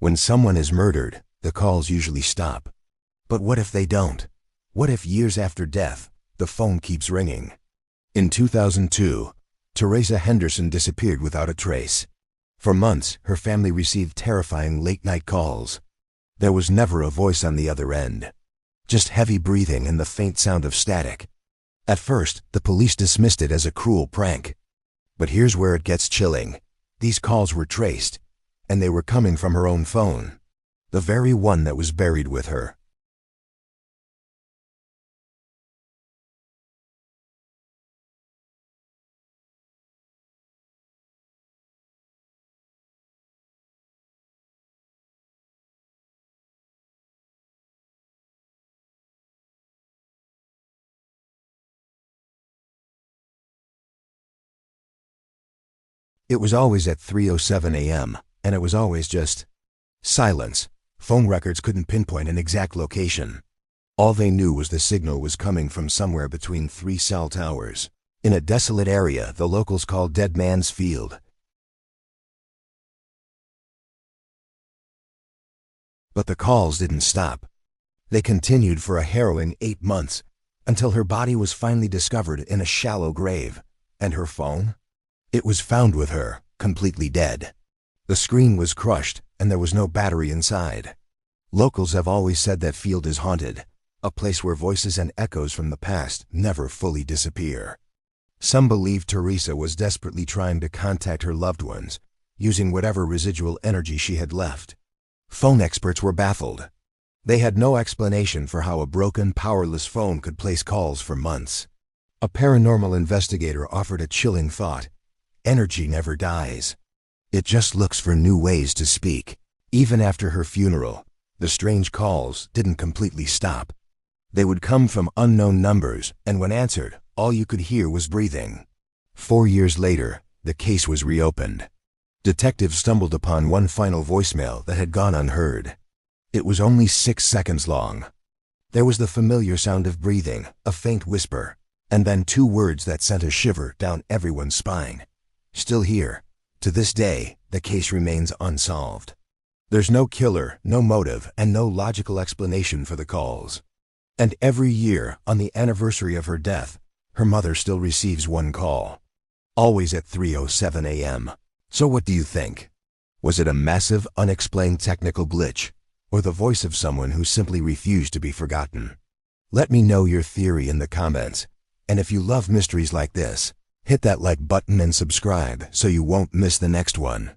When someone is murdered, the calls usually stop. But what if they don't? What if years after death, the phone keeps ringing? In 2002, Teresa Henderson disappeared without a trace. For months, her family received terrifying late-night calls. There was never a voice on the other end. Just heavy breathing and the faint sound of static. At first, the police dismissed it as a cruel prank. But here's where it gets chilling. These calls were traced, and they were coming from her own phone. The very one that was buried with her. It was always at 3:07 a.m., and it was always just silence. Phone records couldn't pinpoint an exact location. All they knew was the signal was coming from somewhere between three cell towers, in a desolate area the locals called Dead Man's Field. But the calls didn't stop. They continued for a harrowing 8 months, until her body was finally discovered in a shallow grave. And her phone? It was found with her, completely dead. The screen was crushed, and there was no battery inside. Locals have always said that field is haunted, a place where voices and echoes from the past never fully disappear. Some believe Teresa was desperately trying to contact her loved ones, using whatever residual energy she had left. Phone experts were baffled. They had no explanation for how a broken, powerless phone could place calls for months. A paranormal investigator offered a chilling thought. Energy never dies. It just looks for new ways to speak. Even after her funeral, the strange calls didn't completely stop. They would come from unknown numbers, and when answered, all you could hear was breathing. 4 years later, the case was reopened. Detectives stumbled upon one final voicemail that had gone unheard. It was only 6 seconds long. There was the familiar sound of breathing, a faint whisper, and then 2 words that sent a shiver down everyone's spine. Still here. To this day, the case remains unsolved. There's no killer, no motive, and no logical explanation for the calls. And every year, on the anniversary of her death, her mother still receives one call. Always at 3:07 a.m. So what do you think? Was it a massive, unexplained technical glitch, or the voice of someone who simply refused to be forgotten? Let me know your theory in the comments. And if you love mysteries like this, hit that like button and subscribe so you won't miss the next one.